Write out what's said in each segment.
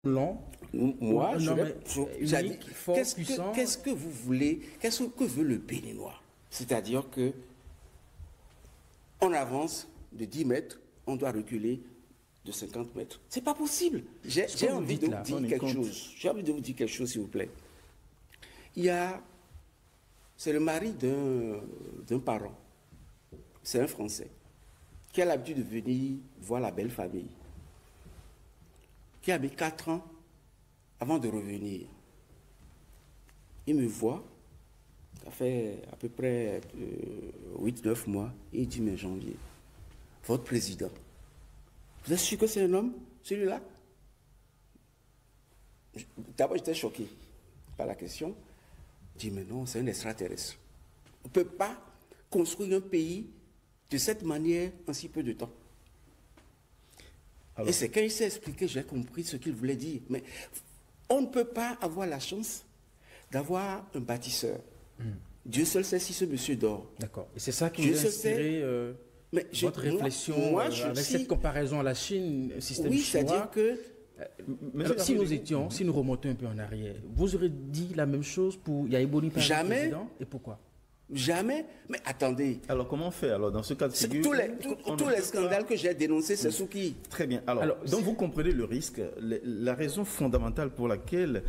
long, Moi, un homme c'est-à-dire, unique, fort, puissant. qu'est-ce que vous voulez, qu'est-ce que veut le Béninois? C'est-à-dire que on avance de 10 mètres, on doit reculer de 50 mètres. C'est pas possible. J'ai envie de vous dire quelque chose. J'ai envie de vous dire quelque chose, s'il vous plaît. Il y a, c'est le mari d'un parent. C'est un Français qui a l'habitude de venir voir la belle famille, qui a mis 4 ans avant de revenir. Il me voit, ça fait à peu près 8-9 mois, et il dit, mais Janvier, votre président, vous êtes sûr que c'est un homme, celui-là? D'abord, j'étais choqué par la question. Je dis, mais non, c'est un extraterrestre. On ne peut pas construire un pays de cette manière en si peu de temps. Alors, et c'est quand il s'est expliqué, j'ai compris ce qu'il voulait dire. Mais on ne peut pas avoir la chance d'avoir un bâtisseur. Dieu seul sait si ce monsieur dort. D'accord. Et c'est ça qui vous a inspiré votre réflexion avec cette comparaison à la Chine, système chinois. C'est-à-dire que... Alors, si nous remontons un peu en arrière, vous aurez dit la même chose pour Yaïboni par le président? Et pourquoi? Jamais. Mais attendez. Alors, comment on fait alors dans ce cas de figure? Tous les scandales que j'ai dénoncés, c'est sous qui? Très bien. Alors donc vous comprenez le risque, la raison fondamentale pour laquelle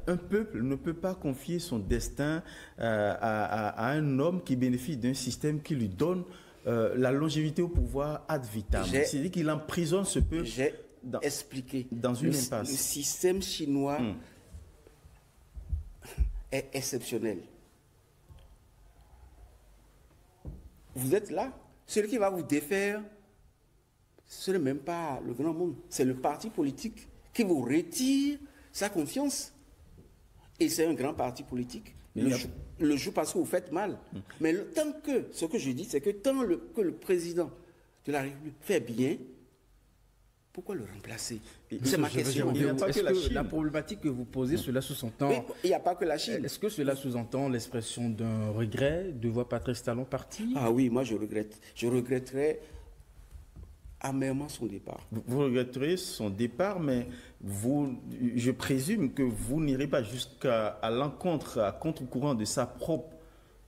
un peuple ne peut pas confier son destin à un homme qui bénéficie d'un système qui lui donne la longévité au pouvoir ad vitam. C'est-à-dire qu'il emprisonne ce peuple dans une impasse. Le système chinois est exceptionnel. Vous êtes là, celui qui va vous défaire, ce n'est même pas le grand monde, c'est le parti politique qui vous retire sa confiance. Et c'est un grand parti politique. Le jour parce que vous faites mal. Mais tant que, ce que je dis, c'est que tant que le président de la République fait bien, pourquoi le remplacer? C'est ma question. Est-ce que la problématique que vous posez, cela sous-entend... Il n'y a pas que la Chine. Est-ce que cela sous-entend l'expression d'un regret de voir Patrice Talon partir? Ah oui, moi je regrette. Je regretterais amèrement son départ. Vous regretterez son départ, mais je présume que vous n'irez pas jusqu'à l'encontre, à contre-courant de sa propre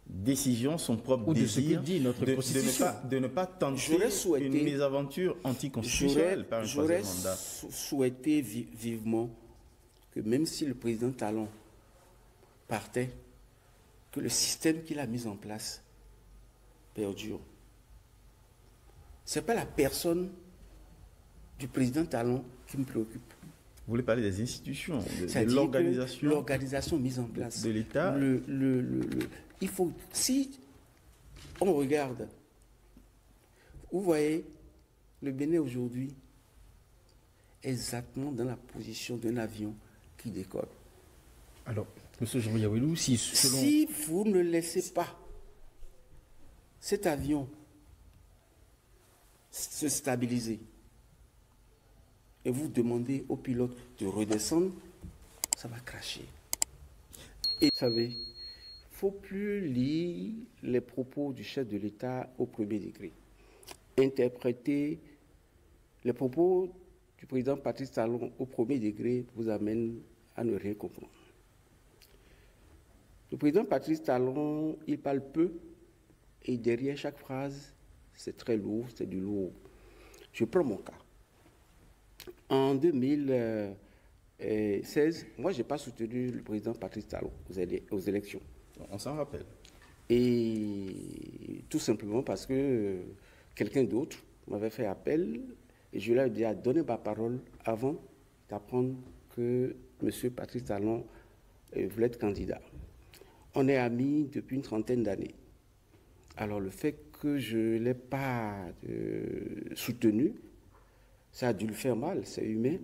décision, son propre désir, de ce que dit notre constitution. De ne pas tenter une mésaventure anticonstitutionnelle par un troisième mandat. J'aurais souhaité vivement que même si le président Talon partait, que le système qu'il a mis en place perdure. Ce n'est pas la personne du président Talon qui me préoccupe. Vous voulez parler des institutions, de l'organisation. L'organisation mise en place. De l'État. Il faut, si on regarde, vous voyez, le Bénin aujourd'hui est exactement dans la position d'un avion qui décolle. Alors, M. Jean-Yawelou, si vous ne laissez pas cet avion se stabiliser, et vous demandez au pilote de redescendre, ça va cracher. Et vous savez, il ne faut plus lire les propos du chef de l'État au premier degré. Interpréter les propos du président Patrice Talon au premier degré vous amène à ne rien comprendre. Le président Patrice Talon, il parle peu et derrière chaque phrase, c'est très lourd, c'est du lourd. Je prends mon cas. En 2016, moi, je n'ai pas soutenu le président Patrice Talon aux élections. On s'en rappelle. Et tout simplement parce que quelqu'un d'autre m'avait fait appel et je lui ai dit à donner ma parole avant d'apprendre que M. Patrice Talon voulait être candidat. On est amis depuis une trentaine d'années. Alors le fait que je ne l'ai pas soutenu, ça a dû le faire mal, c'est humain.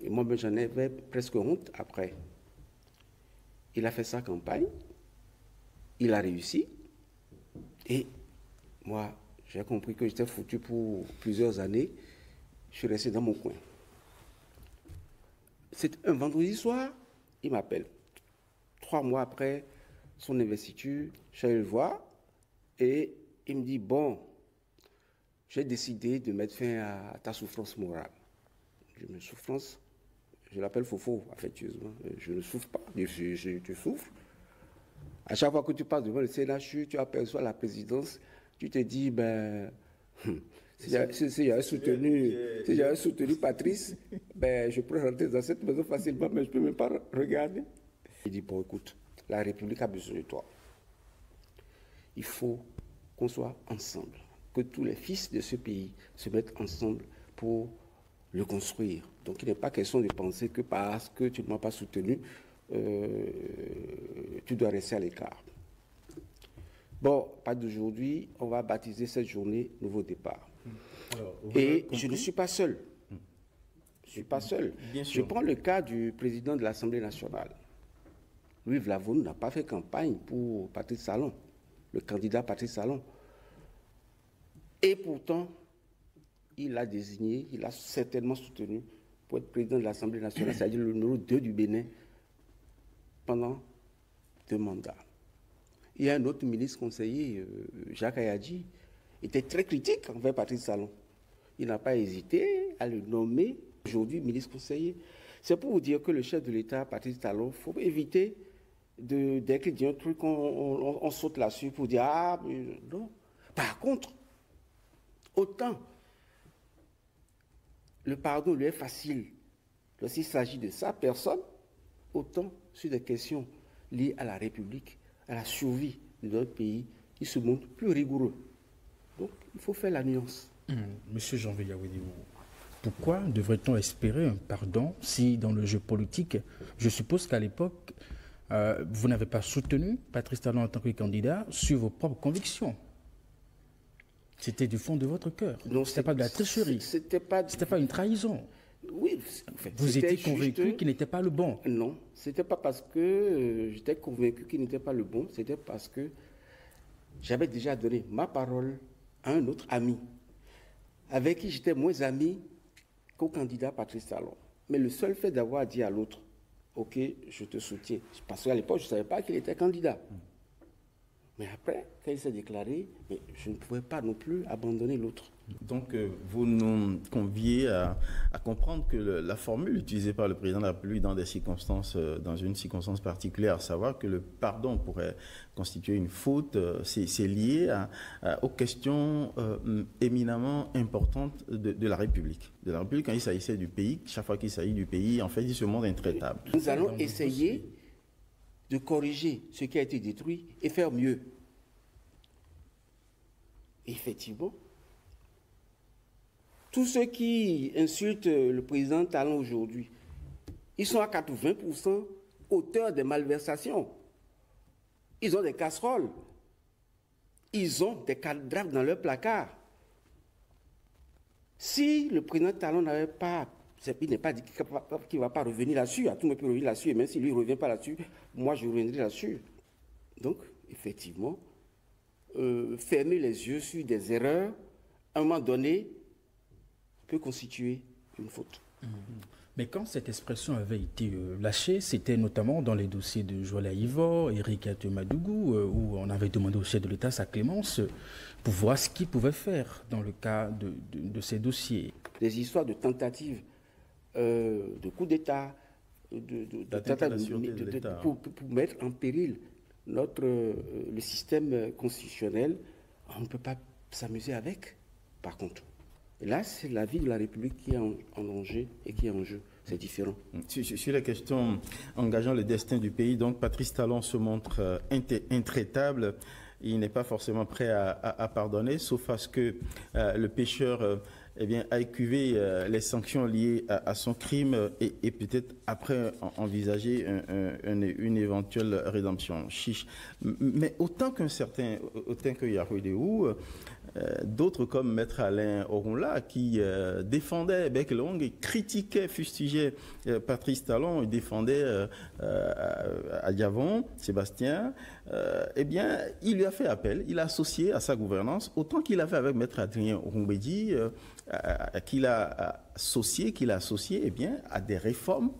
Et moi, j'en avais presque honte après. Il a fait sa campagne, il a réussi, et moi, j'ai compris que j'étais foutu pour plusieurs années. Je suis resté dans mon coin. C'est un vendredi soir, il m'appelle. 3 mois après son investiture, je suis allé le voir, et il me dit, bon, j'ai décidé de mettre fin à ta souffrance morale. Je me souffrance, Je l'appelle Fofo, affectueusement. Je ne souffre pas, tu souffres. À chaque fois que tu passes devant le CNHU, tu aperçois la présidence, tu te dis, ben, si j'avais soutenu Patrice, ben, je pourrais rentrer dans cette maison facilement, mais je ne peux même pas regarder. Il dit, bon, écoute, la République a besoin de toi. Il faut qu'on soit ensemble, que tous les fils de ce pays se mettent ensemble pour le construire. Donc il n'est pas question de penser que parce que tu ne m'as pas soutenu, tu dois rester à l'écart. Bon, pas d'aujourd'hui, on va baptiser cette journée Nouveau Départ. Alors, et je ne suis pas seul. Je ne suis pas seul. Je prends le cas du président de l'Assemblée nationale. Louis Vlavonou n'a pas fait campagne pour Patrice Talon, le candidat Patrice Talon. Et pourtant, il l'a désigné, il l'a certainement soutenu pour être président de l'Assemblée nationale, c'est-à-dire le numéro 2 du Bénin, pendant 2 mandats. Il y a un autre ministre conseiller, Jacques Ayadji, était très critique envers Patrice Talon. Il n'a pas hésité à le nommer aujourd'hui ministre conseiller. C'est pour vous dire que le chef de l'État, Patrice Talon, il faut éviter dès qu'il dit un truc, on saute là-dessus pour dire « Ah, non ». Par contre, autant le pardon lui est facile lorsqu'il s'agit de sa personne, autant sur des questions liées à la République, à la survie de notre pays, il se montre plus rigoureux. Donc, il faut faire la nuance. Monsieur Janvier Yawédiou, pourquoi devrait-on espérer un pardon si, dans le jeu politique, je suppose qu'à l'époque, vous n'avez pas soutenu Patrice Talon en tant que candidat sur vos propres convictions? C'était du fond de votre cœur. Non, c'était pas de la tricherie. C'était pas une trahison. Oui, en fait, vous étiez convaincu qu'il n'était pas le bon. Non, c'était pas parce que j'étais convaincu qu'il n'était pas le bon, c'était parce que j'avais déjà donné ma parole à un autre ami, avec qui j'étais moins ami qu'au candidat Patrice Talon. Mais le seul fait d'avoir dit à l'autre, ok, je te soutiens, parce qu'à l'époque, je ne savais pas qu'il était candidat. Mais après, quand il s'est déclaré, je ne pouvais pas non plus abandonner l'autre. Donc, vous nous conviez à comprendre que la formule utilisée par le président de la République dans une circonstance particulière, à savoir que le pardon pourrait constituer une faute, c'est lié aux questions éminemment importantes de la République. De la République, quand il s'agissait du pays, chaque fois qu'il s'agit du pays, en fait, il se montre intraitable. Nous allons essayer de corriger ce qui a été détruit et faire mieux. Effectivement, tous ceux qui insultent le président Talon aujourd'hui, ils sont à 80% auteurs des malversations. Ils ont des casseroles. Ils ont des cadavres dans leur placard. Si le président Talon n'avait pas, il n'est pas dit qu'il ne va pas revenir là-dessus, à tout le monde peut revenir là-dessus, et même s'il ne revient pas là-dessus, moi je reviendrai là-dessus. Donc, effectivement, fermer les yeux sur des erreurs, à un moment donné, peut constituer une faute. Mais quand cette expression avait été lâchée, c'était notamment dans les dossiers de Joël Ivor, Éric Atemadougou, où on avait demandé au chef de l'État sa clémence pour voir ce qu'il pouvait faire dans le cas de ces dossiers. Des histoires de tentatives de coup d'État, pour mettre en péril le système constitutionnel, on ne peut pas s'amuser avec, par contre. Et là, c'est la vie de la République qui est en danger et qui est en jeu. C'est différent. Sur la question engageant le destin du pays, donc Patrice Talon se montre intraitable. Il n'est pas forcément prêt à pardonner, sauf à ce que le pécheur a écuvé les sanctions liées à son crime et peut-être après envisager une éventuelle rédemption. Chiche. Mais autant que Yahweh d'autres comme Maître Alain Orunla qui défendait bec et longue et critiquait, fustigeait Patrice Talon, il défendait à Diavon, Sébastien, il lui a fait appel, il a associé à sa gouvernance, autant qu'il a fait avec Maître Adrien Oumbédi, qu'il a associé à des réformes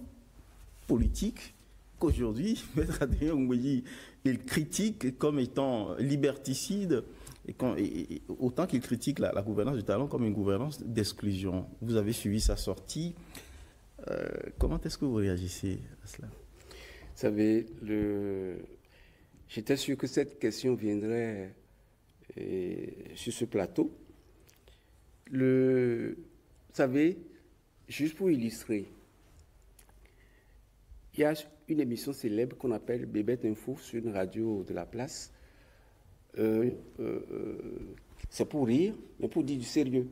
politiques qu'aujourd'hui, Maître Adrien Oumbédi, il critique comme étant liberticide, et autant qu'il critique la gouvernance du Talon comme une gouvernance d'exclusion. Vous avez suivi sa sortie. comment est-ce que vous réagissez à cela? Vous savez, j'étais sûr que cette question viendrait sur ce plateau. Vous savez, juste pour illustrer, il y a une émission célèbre qu'on appelle Bébête Info sur une radio de la place. C'est pour rire, mais pour dire du sérieux.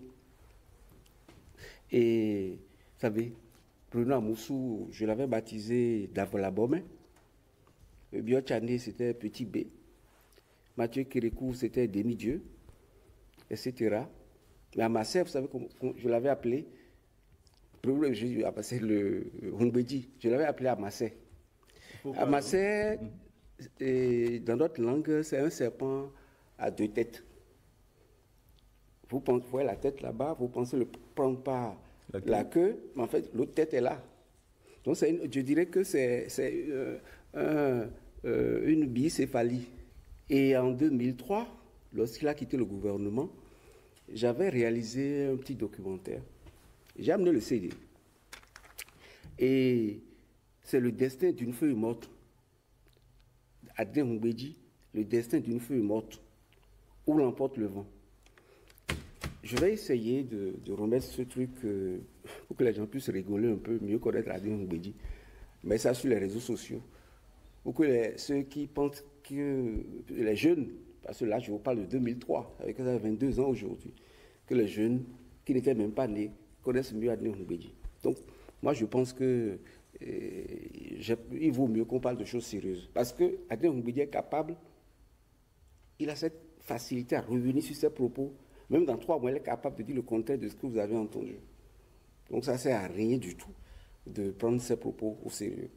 Et vous savez, Bruno Amoussou, je l'avais baptisé Davolabome. Bio Tchané, c'était Petit B. Mathieu Kérékou, c'était Demi-Dieu, etc. Mais à Massé, vous savez, je l'avais appelé, c'est le Hungbedi, je l'avais appelé Amassé. Amassé, dans notre langue, c'est un serpent à deux têtes. Vous voyez la tête là-bas, vous pensez le prendre par la queue, mais en fait, l'autre tête est là. Donc, je dirais que c'est une bicéphalie. Et en 2003, lorsqu'il a quitté le gouvernement, j'avais réalisé un petit documentaire. J'ai amené le CD. Et c'est le destin d'une feuille morte. Adrien Hungbedi, le destin d'une feuille morte, où l'emporte le vent. Je vais essayer de remettre ce truc pour que les gens puissent rigoler un peu, mieux connaître Adrien Hungbedi. Mais ça sur les réseaux sociaux. Pour que ceux qui pensent que les jeunes, parce que là je vous parle de 2003, avec 22 ans aujourd'hui, que les jeunes qui n'étaient même pas nés connaissent mieux Adrien Hungbedi. Donc moi je pense que il vaut mieux qu'on parle de choses sérieuses. Parce que Adrien Hungbedi est capable, il a cette facilité à revenir sur ses propos. Même dans 3 mois, il est capable de dire le contraire de ce que vous avez entendu. Donc ça ne sert à rien du tout de prendre ses propos au sérieux.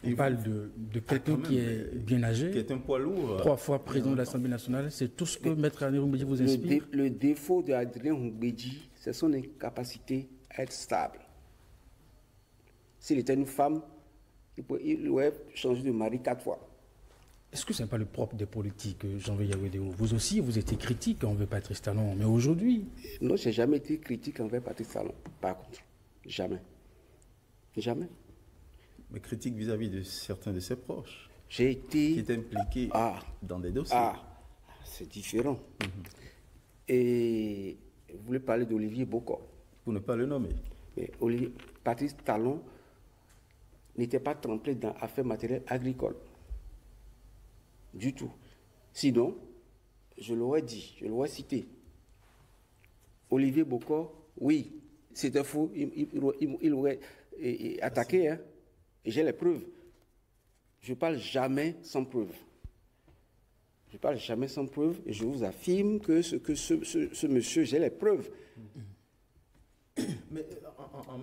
On parle de quelqu'un qui est bien âgé, qui est un poids lourd. 3 fois président de l'Assemblée nationale. C'est tout ce que Maître Adrien Hungbedi vous inspire. Le défaut d'Adrien Hungbedi, c'est son incapacité à être stable. S'il était une femme, il aurait changé de mari 4 fois. Est-ce que ce n'est pas le propre des politiques, Janvier Yawédéo? Vous aussi, vous étiez critique envers Patrice Talon, mais aujourd'hui... Non, je n'ai jamais été critique envers Patrice Talon, par contre. Jamais. Jamais. Mais critique vis-à-vis de certains de ses proches. J'ai été... Qui étaient impliqués dans des dossiers. C'est différent. Et vous voulez parler d'Olivier Bocor. Pour ne pas le nommer. Mais Patrice Talon n'était pas trempé dans affaires matérielles agricoles. Du tout. Sinon, je l'aurais dit, je l'aurais cité. Olivier Bocor, oui, c'était faux, il aurait attaqué, hein, et j'ai les preuves. Je ne parle jamais sans preuve. Je ne parle jamais sans preuve, et je vous affirme que ce monsieur, j'ai les preuves. Mais en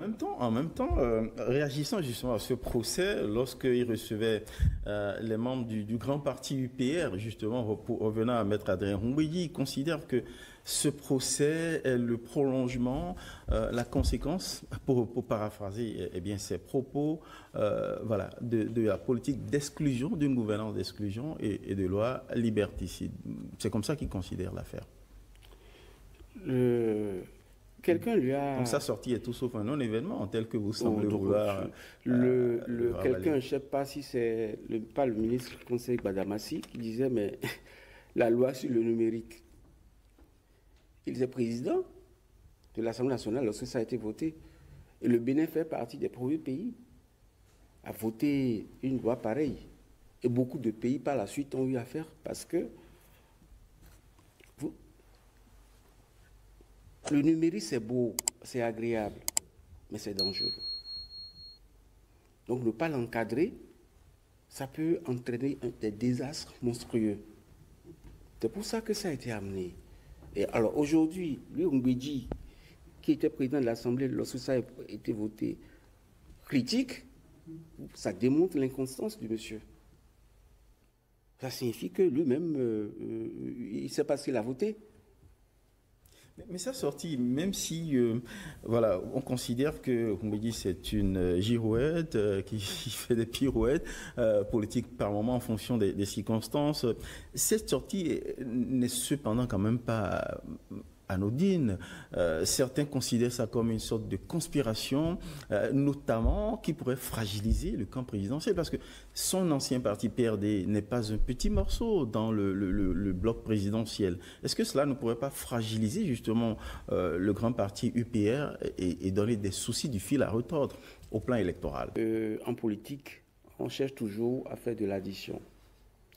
même temps, réagissant justement à ce procès, lorsqu'il recevait les membres du grand parti UPR, justement, revenant à Maître Adrien Hungbedi, il considère que ce procès est le prolongement, la conséquence, pour paraphraser ses propos, de la politique d'exclusion, d'une gouvernance d'exclusion et de loi liberticide. C'est comme ça qu'il considère l'affaire. Quelqu'un lui a... Donc sa sortie est tout sauf un non-événement, tel que vous semblez vouloir... Quelqu'un, je ne sais pas si c'est pas le ministre du Conseil Gbadamassi qui disait, mais la loi sur le numérique, il est président de l'Assemblée nationale lorsque ça a été voté. Et le Bénin fait partie des premiers pays à voter une loi pareille. Et beaucoup de pays par la suite ont eu à faire parce que le numérique, c'est beau, c'est agréable, mais c'est dangereux. Donc ne pas l'encadrer, ça peut entraîner des désastres monstrueux. C'est pour ça que ça a été amené. Et alors aujourd'hui, lui, Hungbedi, qui était président de l'Assemblée lorsque ça a été voté, critique, ça démontre l'inconstance du monsieur. Ça signifie que lui-même, il ne sait pas ce qu'il a voté. Mais sa sortie, même si on considère que Hungbedi c'est une girouette qui fait des pirouettes politiques par moment en fonction des circonstances, cette sortie n'est cependant quand même pas anodine. Certains considèrent ça comme une sorte de conspiration, notamment qui pourrait fragiliser le camp présidentiel, parce que son ancien parti PRD n'est pas un petit morceau dans le bloc présidentiel. Est-ce que cela ne pourrait pas fragiliser justement le grand parti UPR et donner des soucis du fil à retordre au plan électoral? En politique, on cherche toujours à faire de l'addition.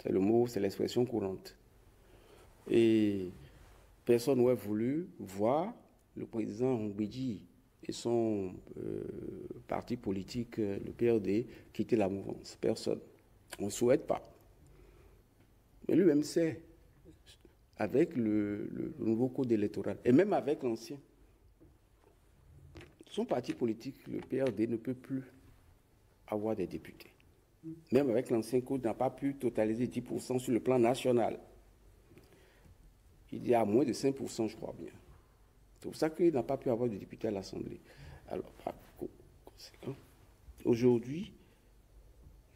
C'est le mot, c'est l'expression courante. Et personne n'aurait voulu voir le président Mbédji et son parti politique, le PRD, quitter la mouvance. Personne. On ne souhaite pas. Mais lui-même sait, avec le nouveau code électoral, et même avec l'ancien, son parti politique, le PRD, ne peut plus avoir des députés. Même avec l'ancien code, n'a pas pu totaliser 10% sur le plan national. Il y a moins de 5%, je crois bien. C'est pour ça qu'il n'a pas pu avoir de députés à l'Assemblée. Alors, par conséquent, aujourd'hui,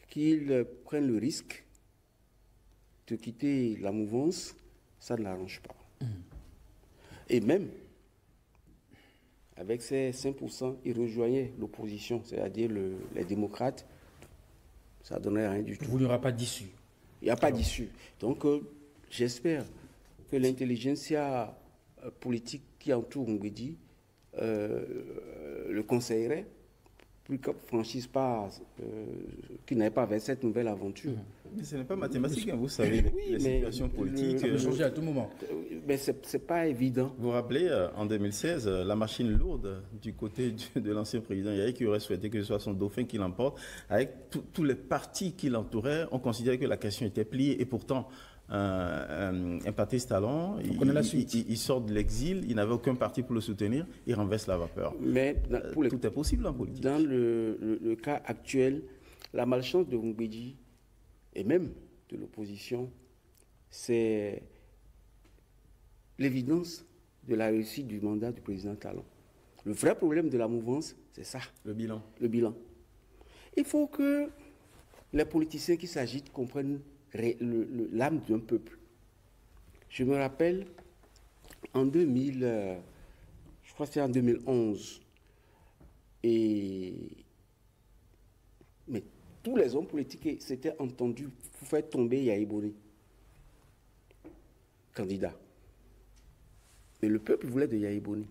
qu'il prenne le risque de quitter la mouvance, ça ne l'arrange pas. Et même, avec ces 5%, il rejoignait l'opposition, c'est-à-dire les démocrates. Ça ne donnerait rien du tout. Il n'y aura pas d'issue. Il n'y a pas d'issue. Donc, j'espère que l'intelligentsia politique qui entoure Mbédji le conseillerait pour qu'il ne franchisse pas, qu'il n'aille pas vers cette nouvelle aventure. Mais ce n'est pas mathématique, hein, vous savez, les situations politiques. Ça peut changer à tout moment. Mais ce n'est pas évident. Vous vous rappelez, en 2016, la machine lourde du côté de l'ancien président Yahi, qui aurait souhaité que ce soit son dauphin qui l'emporte, avec tous les partis qui l'entouraient, on considérait que la question était pliée, et pourtant, un Patrice Talon, il sort de l'exil, il n'avait aucun parti pour le soutenir, il renverse la vapeur. Mais tout est possible en politique. Dans le cas actuel, la malchance de Mbédji, et même de l'opposition, c'est l'évidence de la réussite du mandat du président Talon. Le vrai problème de la mouvance, c'est ça. Le bilan. Le bilan. Il faut que les politiciens qui s'agitent comprennent l'âme d'un peuple. Je me rappelle, en 2000, je crois que c'est en 2011, mais tous les hommes politiques s'étaient entendus pour faire tomber Yahi Boni, candidat. Mais le peuple voulait de Yahi Boni.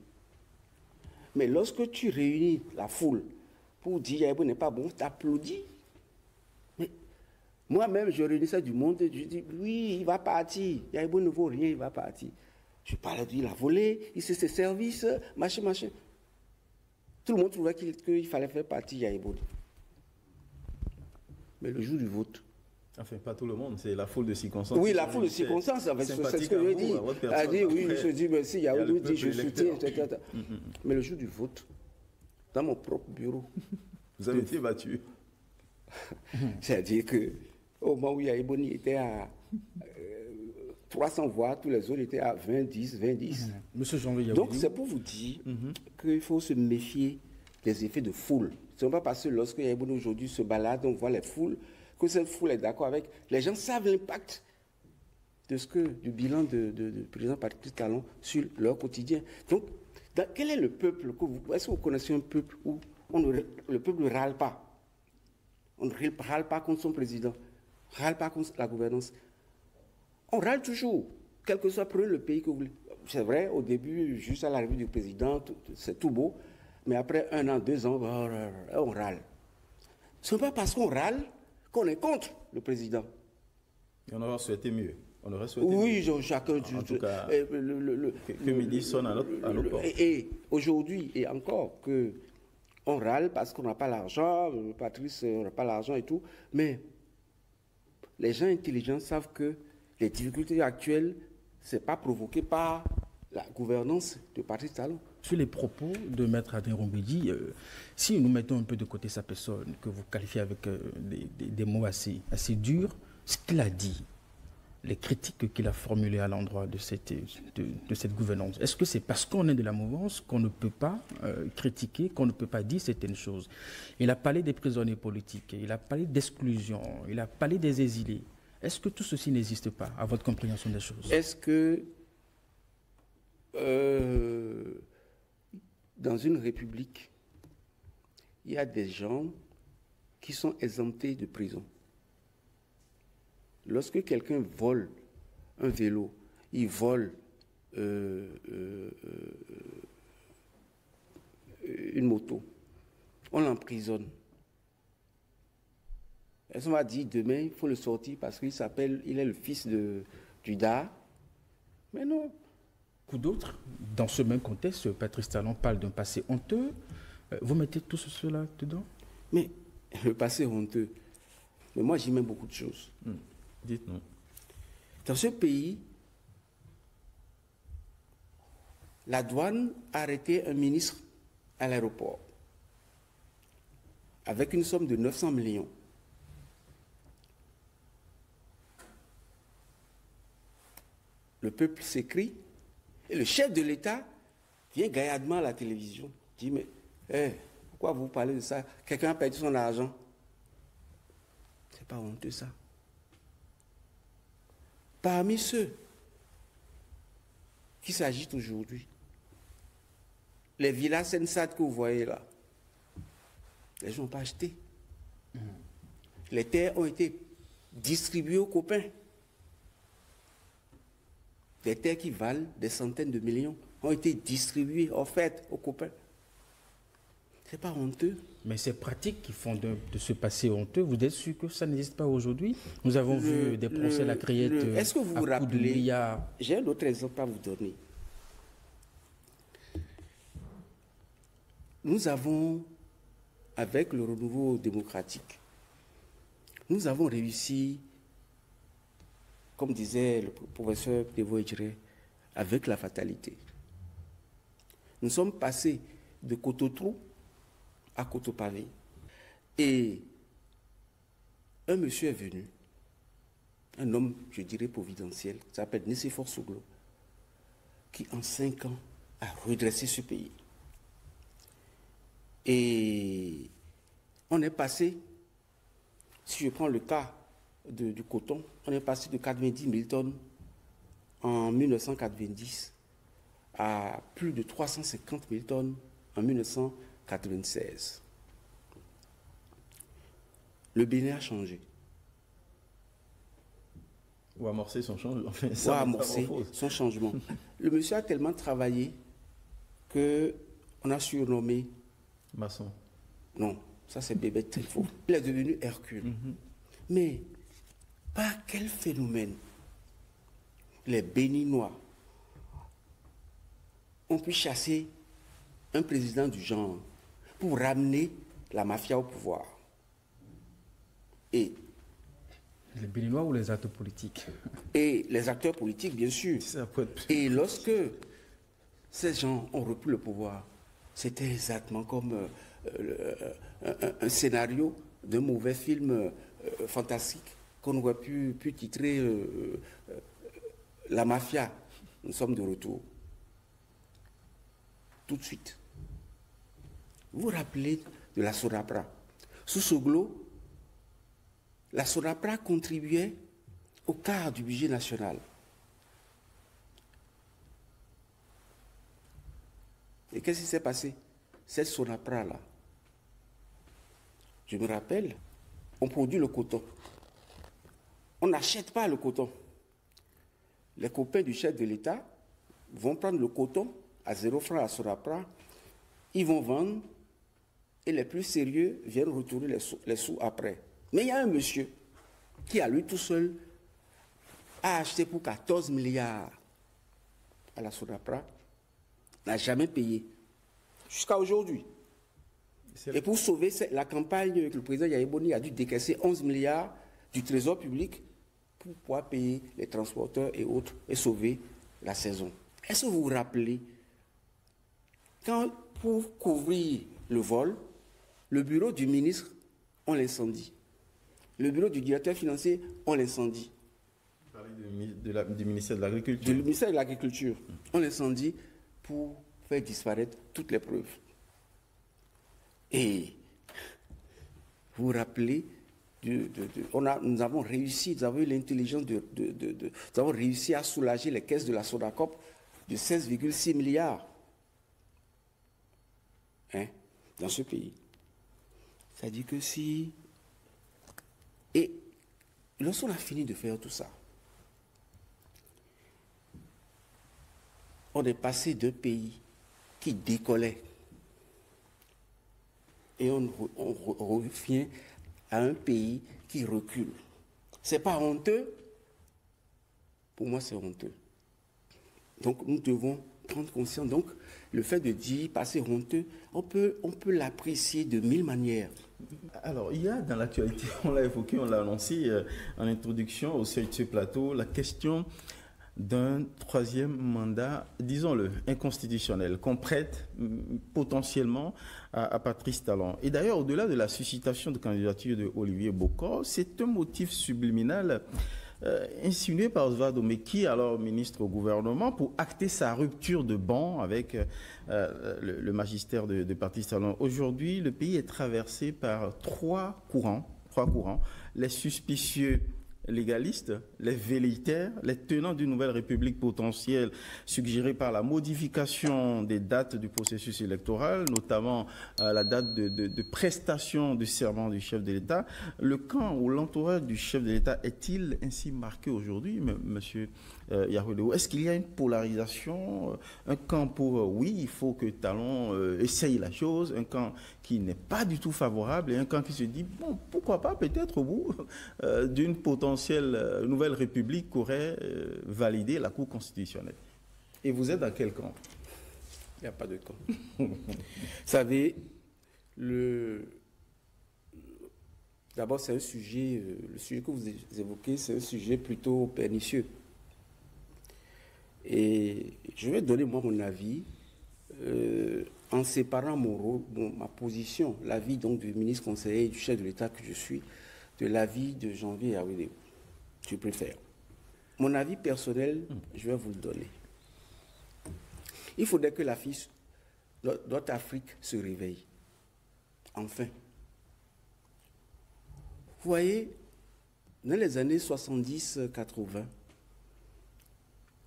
Mais lorsque tu réunis la foule pour dire Yahi Boni n'est pas bon, tu applaudis. Mais moi-même, je réunissais du monde et je dis oui, il va partir. Yahi Boni ne vaut rien, il va partir. Je parlais de lui, il a volé, il sait ses services, machin, machin. Tout le monde trouvait qu'il fallait faire partir Yahi Boni. Mais le jour du vote. Enfin, pas tout le monde, c'est la foule de circonstances. Oui, la foule de circonstances, c'est ce que je dis. Elle dit oui, je dis merci, Yahi Boni dit je soutiens, etc. Mais le jour du vote, dans mon propre bureau. Vous avez été battu. C'est-à-dire qu'au moment où Yahi Boni était à 300 voix, tous les autres étaient à 20, 10, 20, 10. Monsieur Jean-Louis. Donc, c'est pour vous dire qu'il faut se méfier des effets de foule. Ce n'est pas parce que lorsque Yahi Boni aujourd'hui se balade, on voit les foules, que cette foule est d'accord avec. Les gens savent l'impact du bilan du président Patrice Talon sur leur quotidien. Donc, quel est le peuple que vous... Est-ce que vous connaissez un peuple où le peuple ne râle pas? On ne râle pas contre son président, ne râle pas contre la gouvernance. On râle toujours, quel que soit le pays que vous voulez. C'est vrai, au début, juste à l'arrivée du président, c'est tout beau. Mais après 1 an, 2 ans, on râle. Ce n'est pas parce qu'on râle qu'on est contre le président. Et on aurait souhaité mieux. On aurait souhaité oui, mieux. chacun... En tout cas, que midi sonne à notre porte. Et aujourd'hui, et encore, que on râle parce qu'on n'a pas l'argent, Patrice n'a pas l'argent et tout, mais les gens intelligents savent que les difficultés actuelles, ce n'est pas provoqué par la gouvernance de Patrice Talon. Sur les propos de Maître Adrien Mbédji, si nous mettons un peu de côté sa personne, que vous qualifiez avec des mots assez durs, ce qu'il a dit, les critiques qu'il a formulées à l'endroit de cette gouvernance, est-ce que c'est parce qu'on est de la mouvance qu'on ne peut pas critiquer, qu'on ne peut pas dire certaines choses? Il a parlé des prisonniers politiques, il a parlé d'exclusion, il a parlé des exilés. Est-ce que tout ceci n'existe pas, à votre compréhension des choses? Est-ce que Dans une république, il y a des gens qui sont exemptés de prison. Lorsque quelqu'un vole un vélo, il vole une moto, on l'emprisonne. On va dire demain, il faut le sortir parce qu'il est le fils du DA. Mais non. Beaucoup d'autres, dans ce même contexte, Patrice Talon parle d'un passé honteux. Vous mettez tout cela dedans? Mais le passé honteux. Mais moi, j'y mets beaucoup de choses. Dites-nous. Dans ce pays, la douane a arrêté un ministre à l'aéroport avec une somme de 900 millions. Le peuple s'écrie et le chef de l'État vient gaillardement à la télévision. Dit, mais pourquoi vous parlez de ça? Quelqu'un a perdu son argent. C'est pas honteux ça. Parmi ceux qui s'agitent aujourd'hui, les villas Sensat que vous voyez là, les gens n'ont pas acheté. Les terres ont été distribuées aux copains. Des terres qui valent des centaines de millions ont été distribuées, offertes aux copains. C'est pas honteux. Mais ces pratiques qui font de ce passé honteux, vous êtes sûr que ça n'existe pas aujourd'hui? Nous avons vu des procès à la criette. Est-ce que vous vous rappelez? J'ai un autre exemple à vous donner. Nous avons, avec le renouveau démocratique, nous avons réussi, comme disait le professeur Devoe-Djiré, avec la fatalité. Nous sommes passés de Cototrou à Cotopavé. Et un monsieur est venu, un homme, je dirais, providentiel, qui s'appelle Nicéphore Soglo, qui en 5 ans a redressé ce pays. Et on est passé, si je prends le cas du coton, on est passé de 90 000 tonnes en 1990 à plus de 350 000 tonnes en 1996. Le Bénin a changé. Ou amorcer son changement. Ou amorcer son changement. Le monsieur a tellement travaillé qu'on a surnommé... Maçon. Non, ça c'est bébé Trifo. Il est devenu Hercule. Mais par quel phénomène les Béninois ont pu chasser un président du genre pour ramener la mafia au pouvoir? Et les Béninois ou les acteurs politiques? Et les acteurs politiques, bien sûr. Et lorsque ces gens ont repris le pouvoir, c'était exactement comme un scénario d'un mauvais film fantastique qu'on aurait pu titrer La Mafia. Nous sommes de retour. Tout de suite. Vous vous rappelez de la Sonapra? Sous Soglo, la Sonapra contribuait au quart du budget national. Et qu'est-ce qui s'est passé? Cette Sonapra-là, je me rappelle, on produit le coton. On n'achète pas le coton. Les copains du chef de l'État vont prendre le coton à 0 francs à Sonapra, ils vont vendre et les plus sérieux viennent retourner les sous après. Mais il y a un monsieur qui, à lui tout seul, a acheté pour 14 milliards à la Sonapra, n'a jamais payé, jusqu'à aujourd'hui. Et pour sauver la campagne, le président Yaïboni a dû décaisser 11 milliards du trésor public pour pouvoir payer les transporteurs et autres et sauver la saison. Est-ce que vous vous rappelez, quand pour couvrir le vol, le bureau du ministre, on l'incendie. Le bureau du directeur financier, on l'incendie. Vous parlez du ministère de l'Agriculture. Du ministère de l'Agriculture. On l'incendie pour faire disparaître toutes les preuves. Et vous vous rappelez, nous avons réussi, nous avons eu l'intelligence nous avons réussi à soulager les caisses de la Sodacop de 16,6 milliards dans ce pays. C'est-à-dire que si... Et lorsqu'on a fini de faire tout ça, on est passé d'un pays qui décollait et on revient à un pays qui recule. C'est pas honteux? Pour moi, c'est honteux. Donc, nous devons prendre conscience. Donc, le fait de dire passer honteux, on peut l'apprécier de mille manières. Alors, il y a dans l'actualité, on l'a évoqué, on l'a annoncé en introduction au sein de ce plateau, la question d'un troisième mandat, disons-le, inconstitutionnel, qu'on prête potentiellement à Patrice Talon. Et d'ailleurs, au-delà de la suscitation de candidature de Olivier Bokor, c'est un motif subliminal insinué par Oswald Omeki, alors ministre au gouvernement, pour acter sa rupture de banc avec le magistère de Patrice Talon. Aujourd'hui, le pays est traversé par trois courants. Les suspicieux légalistes, les velléitaires, les tenants d'une nouvelle république potentielle suggérée par la modification des dates du processus électoral, notamment la date de prestation du serment du chef de l'État. Le camp ou l'entourage du chef de l'État est-il ainsi marqué aujourd'hui, monsieur Yahoudou? Est-ce qu'il y a une polarisation, un camp pour oui, il faut que Talon essaye la chose, un camp qui n'est pas du tout favorable et un camp qui se dit, bon, pourquoi pas peut-être au bout d'une potentielle nouvelle république qu'aurait validé la Cour constitutionnelle. Et vous êtes dans quel camp? Il n'y a pas de camp. Vous savez, d'abord c'est un sujet, le sujet que vous évoquez, c'est un sujet plutôt pernicieux. Et je vais donner moi mon avis en séparant ma position, l'avis donc du ministre conseiller et du chef de l'État que je suis, de l'avis de Janvier Yahweh. Je préfère. Mon avis personnel, je vais vous le donner. Il faudrait que notre Afrique se réveille. Enfin. Vous voyez, dans les années 70-80,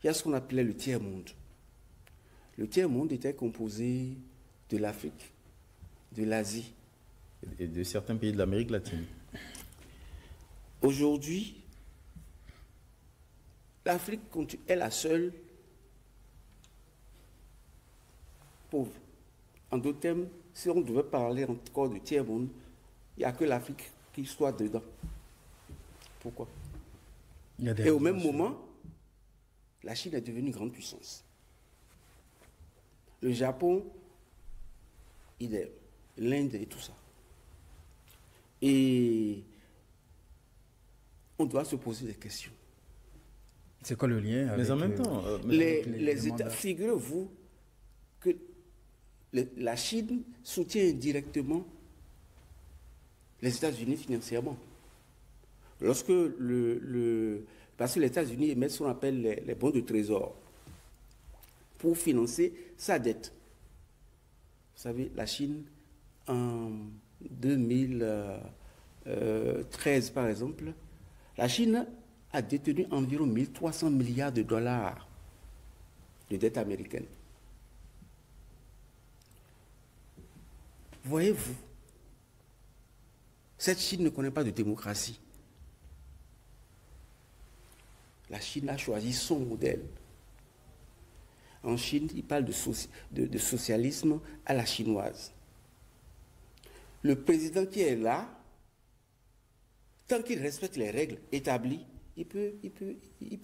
il y a ce qu'on appelait le tiers-monde. Le tiers-monde était composé de l'Afrique, de l'Asie. Et de certains pays de l'Amérique latine. Aujourd'hui, l'Afrique est la seule pauvre. En d'autres termes, si on devait parler encore de tiers-monde, il n'y a que l'Afrique qui soit dedans. Pourquoi? Et au même moment, la Chine est devenue une grande puissance. Le Japon, idem. L'Inde et tout ça. Et on doit se poser des questions. C'est quoi le lien avec... Mais en même temps... les États, figurez-vous que la Chine soutient indirectement les États-Unis financièrement. Lorsque parce que les États-Unis émettent ce qu'on appelle les bons de trésor pour financer sa dette. Vous savez, la Chine, en 2013 par exemple, la Chine a détenu environ 1300 milliards de dollars de dette américaine. Voyez-vous, cette Chine ne connaît pas de démocratie. La Chine a choisi son modèle. En Chine, il parle de socialisme à la chinoise. Le président qui est là, tant qu'il respecte les règles établies, il peut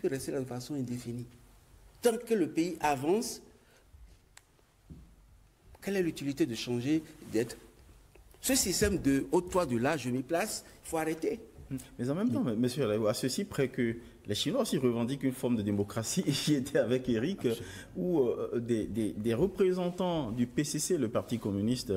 rester là de façon indéfinie. Tant que le pays avance, quelle est l'utilité de changer d'être? Ce système de haut-toi de là, je m'y place, il faut arrêter. Mais en même temps, monsieur, à ceci près que les Chinois aussi revendiquent une forme de démocratie. J'y étais avec Eric, où des représentants du PCC, le Parti communiste,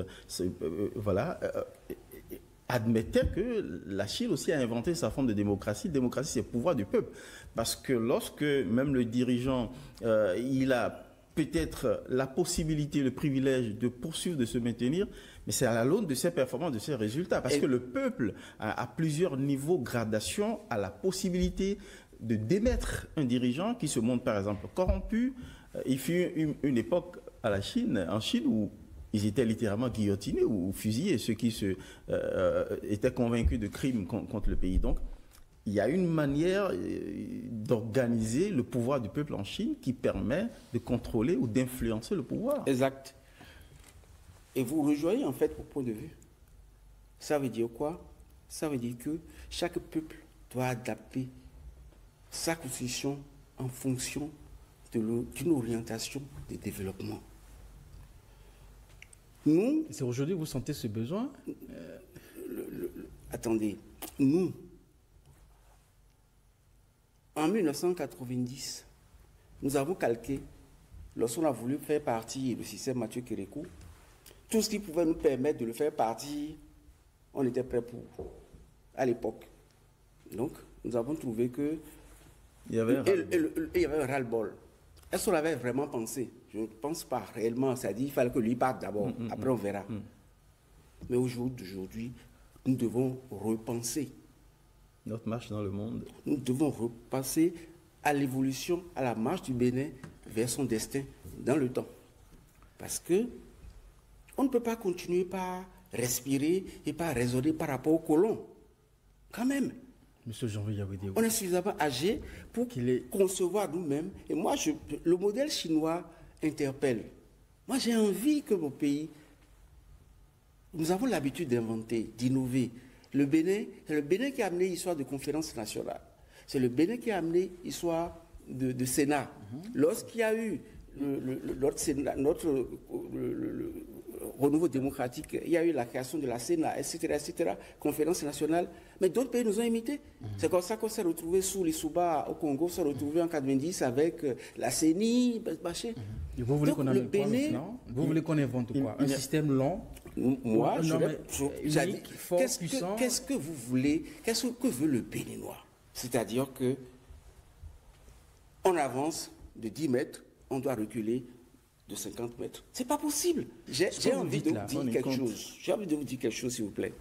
admettaient que la Chine aussi a inventé sa forme de démocratie. La démocratie, c'est le pouvoir du peuple. Parce que lorsque même le dirigeant, il a peut-être la possibilité, le privilège de poursuivre, de se maintenir, mais c'est à l'aune de ses performances, de ses résultats. Parce que le peuple, à plusieurs niveaux, gradation, a la possibilité de démettre un dirigeant qui se montre, par exemple, corrompu, Il fut une époque en Chine, où ils étaient littéralement guillotinés ou fusillés, ceux qui étaient convaincus de crimes contre le pays. Donc, il y a une manière d'organiser le pouvoir du peuple en Chine qui permet de contrôler ou d'influencer le pouvoir. Exact. Et vous rejoignez en fait mon point de vue. Ça veut dire quoi? Ça veut dire que chaque peuple doit adapter sa constitution en fonction d'une orientation de développement. Nous... C'est aujourd'hui que vous sentez ce besoin? Attendez, nous, en 1990, nous avons calqué, lorsqu'on a voulu faire partie du système Mathieu Kérékou, tout ce qui pouvait nous permettre de le faire partie, on était prêt pour, à l'époque. Donc, nous avons trouvé que il y avait un ras-le-bol. Est-ce qu'on l'avait vraiment pensé? Je ne pense pas réellement. C'est-à-dire qu'il fallait que lui parte d'abord. Après, on verra. Mais aujourd'hui, nous devons repenser notre marche dans le monde. Nous devons repenser à l'évolution, à la marche du Bénin vers son destin dans le temps. Parce que on ne peut pas continuer par respirer et par raisonner par rapport aux colons. Quand même. Monsieur Janvier Yawédé. On est suffisamment âgé pour concevoir nous-mêmes. Et moi, le modèle chinois interpelle. Moi, j'ai envie que mon pays... Nous avons l'habitude d'inventer, d'innover. Le Bénin, c'est le Bénin qui a amené l'histoire de conférence nationale. C'est le Bénin qui a amené l'histoire de Sénat. Lorsqu'il y a eu notre renouveau démocratique, il y a eu la création de la Sénat, etc., conférence nationale. Mais d'autres pays nous ont imités. C'est comme ça qu'on s'est retrouvé sous les Souba au Congo, on s'est retrouvé en 90 avec la CENI, machin. Vous voulez qu'on invente quoi maintenant? Vous voulez qu'on invente quoi? Un système long? Moi, unique, fort, puissant. Qu'est-ce que vous voulez? Qu'est-ce que veut le Béninois? C'est-à-dire que on avance de 10 mètres, on doit reculer de 50 mètres. C'est pas possible. J'ai envie de vous dire quelque chose. J'ai envie de vous dire quelque chose, s'il vous plaît.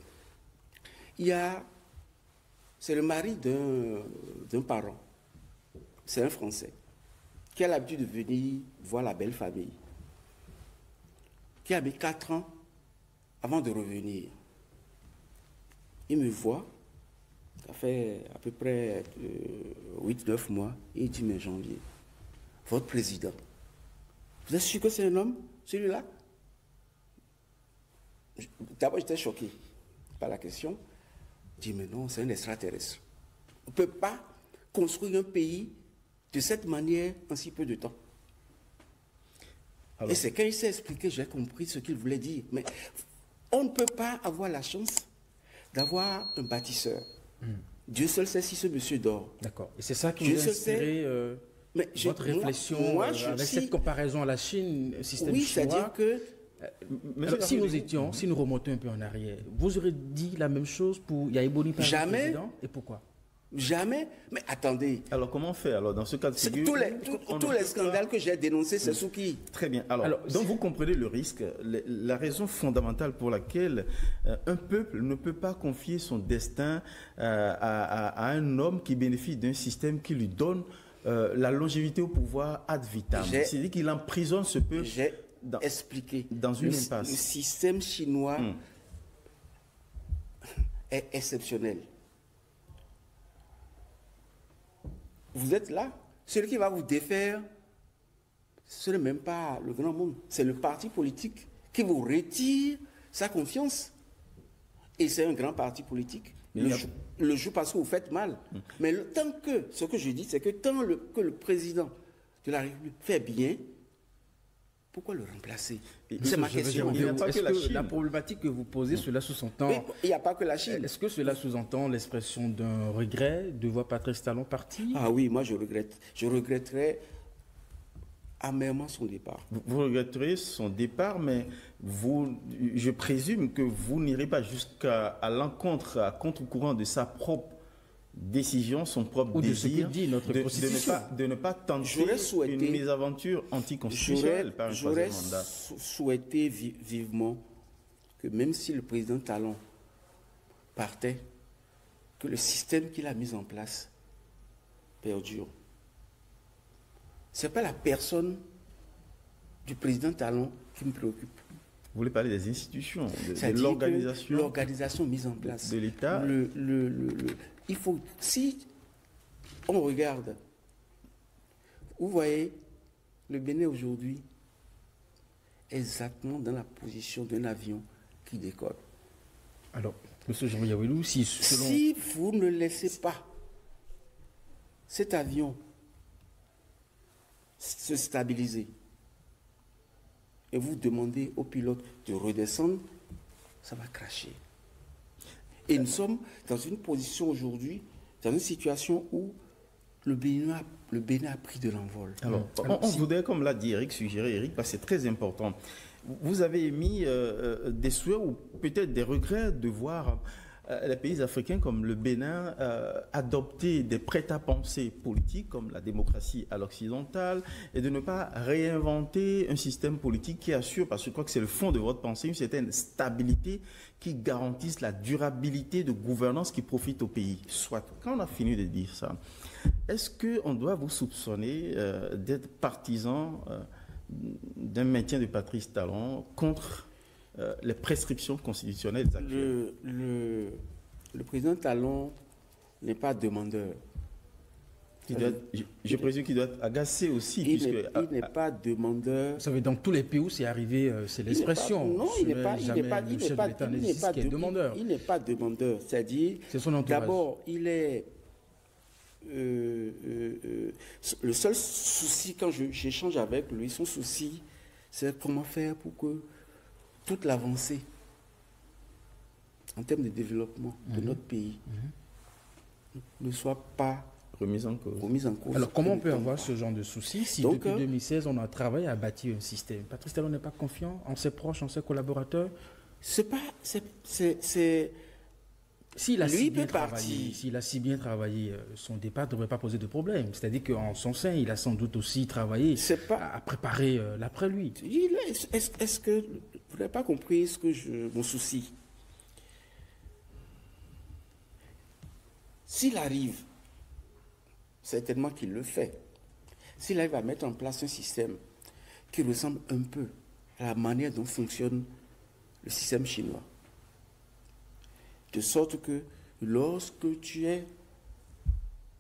C'est le mari d'un parent. C'est un Français qui a l'habitude de venir voir la belle famille, qui a mis 4 ans avant de revenir. Il me voit, ça fait à peu près 8-9 mois, et il dit, mais Janvier, votre président, vous êtes sûr que c'est un homme, celui-là? D'abord, j'étais choqué par la question. Je dis, mais non, c'est un extraterrestre. On ne peut pas construire un pays de cette manière en si peu de temps. Alors, et c'est quand il s'est expliqué, j'ai compris ce qu'il voulait dire. Mais on ne peut pas avoir la chance d'avoir un bâtisseur. Dieu seul sait si ce monsieur dort. D'accord. Et c'est ça qui nous a inspiré votre réflexion avec cette comparaison à la Chine, système chinois. Oui, c'est-à-dire que... Alors, si nous remontons un peu en arrière, vous aurez dit la même chose pour Yaïboni par le président? Et pourquoi? Jamais. Mais attendez. Alors, comment faire alors dans ce cas de figure? Tous les scandales que j'ai dénoncés, c'est sous qui? Très bien. Alors donc vous comprenez le risque, la raison fondamentale pour laquelle un peuple ne peut pas confier son destin à un homme qui bénéficie d'un système qui lui donne la longévité au pouvoir ad vitam. C'est-à-dire qu'il emprisonne ce peuple dans une impasse. Le système chinois est exceptionnel. Vous êtes là, celui qui va vous défaire, ce n'est même pas le grand monde, c'est le parti politique qui vous retire sa confiance. Et c'est un grand parti politique. Le jour parce que vous faites mal. Mais tant que, ce que je dis, c'est que tant que le président de la République fait bien, pourquoi le remplacer? C'est ma question. Est-ce que la problématique que vous posez, cela sous-entend... Il n'y a pas que la Chine. Est-ce que cela sous-entend l'expression d'un regret de voir Patrice Talon partir? Ah oui, moi je regrette. Je regretterais amèrement son départ. Vous regretterez son départ, mais je présume que vous n'irez pas jusqu'à l'encontre, à contre-courant de sa propre décision, son propre désir de ne pas tenter une mésaventure anticonstitutionnelle par un troisième mandat. J'aurais souhaité vivement que même si le président Talon partait, que le système qu'il a mis en place perdure. Ce n'est pas la personne du président Talon qui me préoccupe. Vous voulez parler des institutions, de l'organisation mise en place de l'État. Il faut, si on regarde, vous voyez, le Bénin aujourd'hui est exactement dans la position d'un avion qui décolle. Alors, M. Jean-Louis Yawelou, si vous ne laissez pas cet avion se stabiliser et vous demandez au pilote de redescendre, ça va cracher. Et nous sommes dans une position aujourd'hui, dans une situation où le Bénin a pris de l'envol. Alors, on voudrait, comme l'a dit Eric, suggérer Eric, parce que c'est très important. Vous avez émis des souhaits ou peut-être des regrets de voir les pays africains comme le Bénin adopter des prêts-à-penser politiques comme la démocratie à l'occidentale et de ne pas réinventer un système politique qui assure, parce que je crois que c'est le fond de votre pensée, une certaine stabilité qui garantisse la durabilité de gouvernance qui profite au pays. Soit, quand on a fini de dire ça, est-ce qu'on doit vous soupçonner d'être partisan d'un maintien de Patrice Talon contre les prescriptions constitutionnelles actuelles? Le président Talon n'est pas demandeur. Je présume qu'il doit être agacé aussi. Il n'est pas demandeur. Vous savez, dans tous les pays où c'est arrivé, c'est l'expression. Non, il n'est pas demandeur. Il n'est pas demandeur. C'est-à-dire, d'abord, il est... le seul souci, quand j'échange avec lui, son souci, c'est comment faire pour que toute l'avancée en termes de développement de notre pays ne soit pas remise en cause. Alors, comment on peut avoir ce genre de souci si depuis 2016, on a travaillé à bâtir un système? Patrice Talon n'est pas confiant en ses proches, en ses collaborateurs? S'il a si bien travaillé, son départ ne devrait pas poser de problème. C'est-à-dire qu'en son sein, il a sans doute aussi travaillé à préparer l'après-lui. Est-ce que vous n'avez pas compris mon souci? S'il arrive, certainement qu'il le fait, s'il arrive à mettre en place un système qui ressemble un peu à la manière dont fonctionne le système chinois, de sorte que lorsque tu es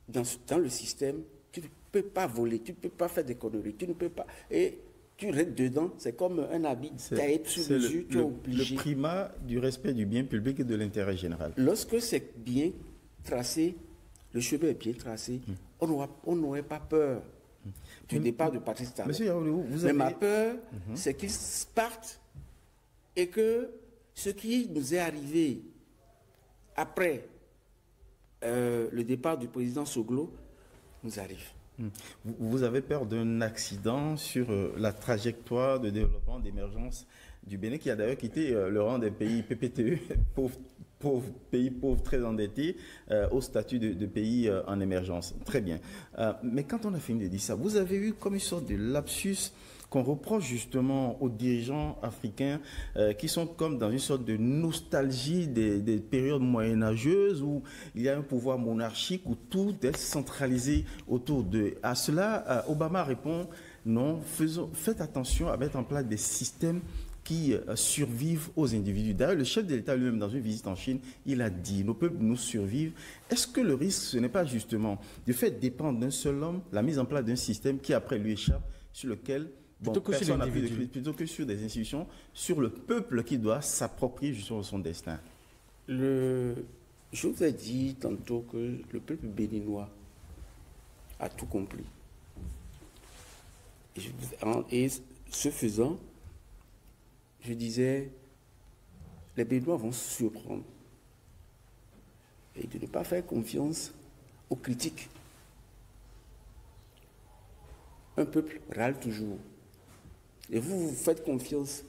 dans le système, tu ne peux pas voler, tu ne peux pas faire des conneries, tu ne peux pas... Et tu restes dedans, c'est comme un habit taillé sur mesure, tu es obligé. Le primat du respect du bien public et de l'intérêt général. Lorsque c'est bien tracé, le chemin est bien tracé, on n'aurait pas peur du départ de Patrice Talon. Monsieur Yawelou, Mais ma peur, c'est qu'ils partent et que ce qui nous est arrivé après le départ du président Soglo nous arrive. Vous avez peur d'un accident sur la trajectoire de développement, d'émergence du Bénin, qui a d'ailleurs quitté le rang des pays PPTE, pays pauvres très endettés, au statut de pays en émergence. Très bien. Mais quand on a fini de dire ça, vous avez eu comme une sorte de lapsus qu'on reproche justement aux dirigeants africains qui sont comme dans une sorte de nostalgie des périodes moyenâgeuses où il y a un pouvoir monarchique, où tout est centralisé autour d'eux. À cela, Obama répond non, faites attention à mettre en place des systèmes qui survivent aux individus. D'ailleurs, le chef de l'État lui-même, dans une visite en Chine, il a dit, nos peuples nous survivent. Est-ce que le risque, ce n'est pas justement de faire dépendre d'un seul homme la mise en place d'un système qui après lui échappe, sur lequel plutôt que sur des institutions, sur le peuple qui doit s'approprier justement son destin? Je vous ai dit tantôt que le peuple béninois a tout compris. Et ce faisant, je disais, les Béninois vont se surprendre. Et de ne pas faire confiance aux critiques. Un peuple râle toujours. Et vous faites confiance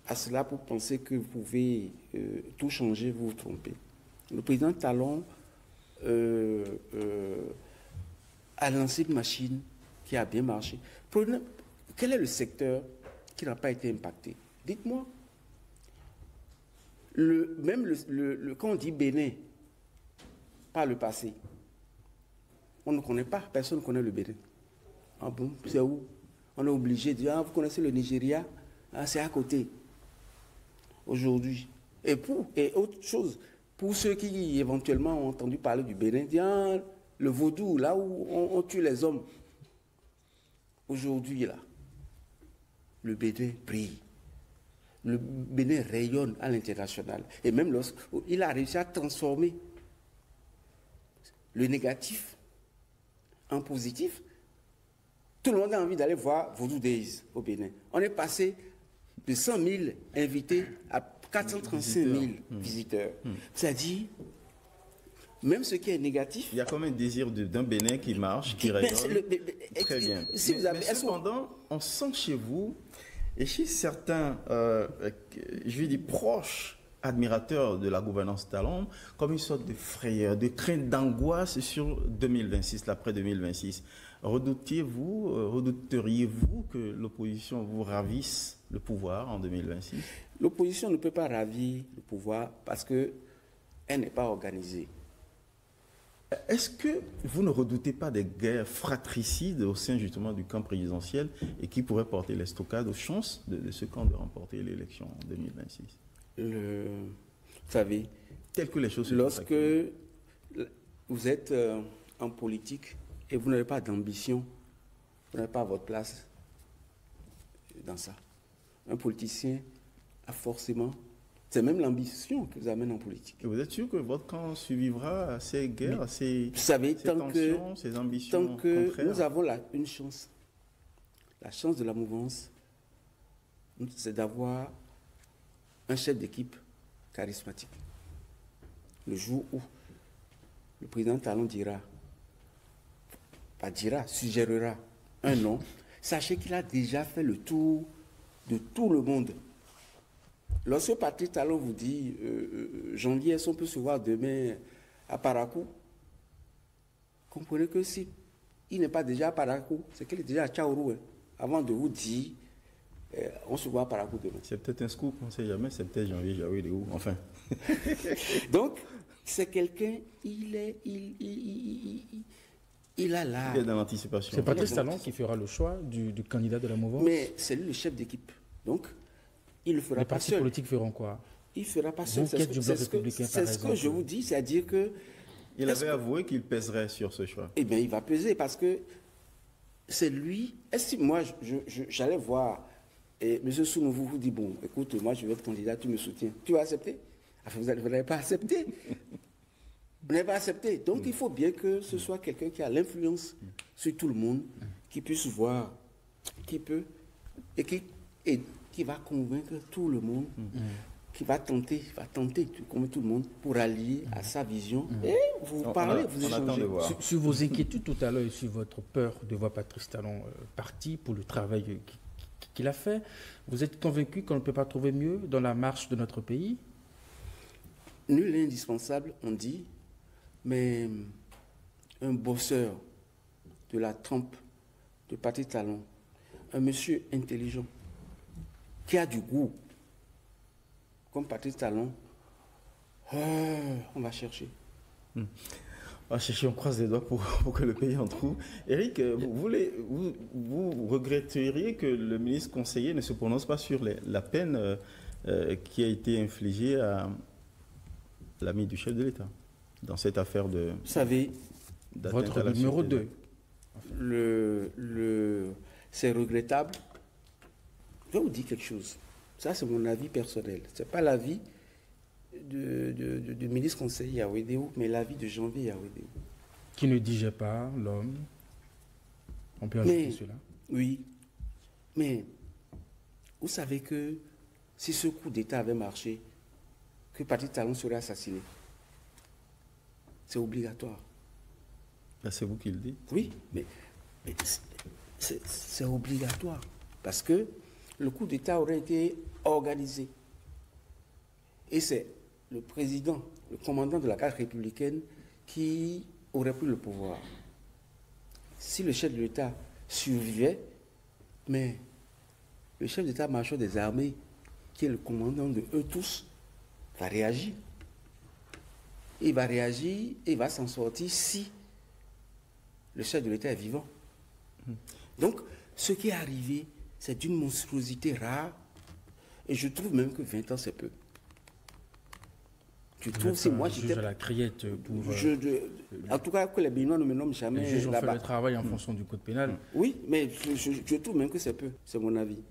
à cela pour penser que vous pouvez tout changer, vous vous trompez. Le président Talon a lancé une machine qui a bien marché. Quel est le secteur qui n'a pas été impacté? Dites-moi. Quand on dit Bénin, par le passé, on ne connaît pas, personne ne connaît le Bénin. Ah bon, c'est où? on est obligé de dire, ah, vous connaissez le Nigeria, ah, c'est à côté. Aujourd'hui. Et autre chose, pour ceux qui éventuellement ont entendu parler du Bénin, dire, ah, le vaudou, là où on tue les hommes. Aujourd'hui, là, le Bénin brille. Le Bénin rayonne à l'international. Et même lorsqu'il a réussi à transformer le négatif en positif, tout le monde a envie d'aller voir Vodou Days au Bénin. On est passé de 100 000 invités à 435 000 visiteurs. C'est-à-dire, même ce qui est négatif... Il y a comme un désir d'un Bénin qui marche, qui rayonne. Très bien. Si vous avez, mais cependant, on sent chez vous, et chez certains, je vais dire, proches admirateurs de la gouvernance Talon, comme une sorte de frayeur, de crainte, d'angoisse sur 2026, l'après 2026. Redouteriez-vous que l'opposition vous ravisse le pouvoir en 2026? L'opposition ne peut pas ravir le pouvoir parce qu'elle n'est pas organisée. Est-ce que vous ne redoutez pas des guerres fratricides au sein justement du camp présidentiel et qui pourraient porter l'estocade aux chances de ce camp de remporter l'élection en 2026? Vous savez, telles que les choses se lorsque vous êtes en politique et vous n'avez pas d'ambition, vous n'avez pas votre place dans ça. Un politicien a forcément... C'est même l'ambition qui vous amène en politique. Et vous êtes sûr que votre camp survivra à ces guerres, à ces, vous savez, ces tensions, ces ambitions tant que contraires? nous avons une chance, la chance de la mouvance, c'est d'avoir un chef d'équipe charismatique. Le jour où le président Talon suggérera un nom, sachez qu'il a déjà fait le tour de tout le monde. Lorsque Patrice Talon vous dit janvier, est-ce qu'on peut se voir demain à Parakou, comprenez que si il n'est pas déjà à Parakou, c'est qu'il est déjà à Tchaourou, hein, avant de vous dire on se voit à Parakou demain. C'est peut-être un scoop, on ne sait jamais, c'est peut-être janvier, il est où, enfin. Donc, c'est quelqu'un, il a là. Il est dans l'anticipation. C'est Patrice Talon qui fera le choix du candidat de la mouvance. Mais c'est lui le chef d'équipe. Donc, il ne le fera les pas seul. Les partis politiques feront quoi? Il ne fera pas seul. C'est ce que je vous dis, c'est-à-dire que... Il avait avoué qu'il pèserait sur ce choix. Eh bien, il va peser parce que c'est lui... Est-ce que moi, j'allais voir, et M. Sounou vous dit, bon, écoute, moi, je vais être candidat, tu me soutiens. Tu vas accepter? Enfin, vous n'avez pas accepté. Vous n'avez pas accepté. Donc, il faut bien que ce soit quelqu'un qui a l'influence sur tout le monde, qui puisse voir, qui peut, et qui va convaincre tout le monde, qui va tenter de convaincre tout le monde pour allier à sa vision. Et vous parlez, vous échangez. Sur vos inquiétudes tout à l'heure et sur votre peur de voir Patrice Talon parti pour le travail qu'il a fait, vous êtes convaincu qu'on ne peut pas trouver mieux dans la marche de notre pays? Nul n'est indispensable, on dit, mais un bosseur de la trempe de Patrice Talon, un monsieur intelligent, qui a du goût, comme Patrice Talon, on va chercher. On va chercher, on croise les doigts pour que le pays en trouve. Éric, vous regretteriez que le ministre conseiller ne se prononce pas sur la peine qui a été infligée à l'ami du chef de l'État dans cette affaire de... Vous savez, votre numéro 2. C'est regrettable. Je vais vous dire quelque chose. Ça, c'est mon avis personnel. Ce n'est pas l'avis du ministre conseiller à Ouédéo, mais l'avis de Janvier à Ouédéo. Qui ne digeait pas l'homme. On peut ajouter cela. Oui. Mais vous savez que si ce coup d'État avait marché, que Patrice Talon serait assassiné, c'est obligatoire. Là, c'est vous qui le dites. Oui, mais c'est obligatoire. Parce que le coup d'État aurait été organisé. Et c'est le président, le commandant de la garde républicaine qui aurait pris le pouvoir. Si le chef de l'État survivait, mais le chef d'état-major des armées, qui est le commandant de eux tous, va réagir. Il va réagir et il va s'en sortir si le chef de l'État est vivant. Donc, Ce qui est arrivé, c'est d'une monstruosité rare. Et je trouve même que 20 ans, c'est peu. Je trouve, c'est moi, j'étais à la criette pour... en tout cas, que les Béninois ne me nomment jamais les juges ont fait là-bas. le travail en fonction du code pénal. Oui, mais je trouve même que c'est peu, c'est mon avis.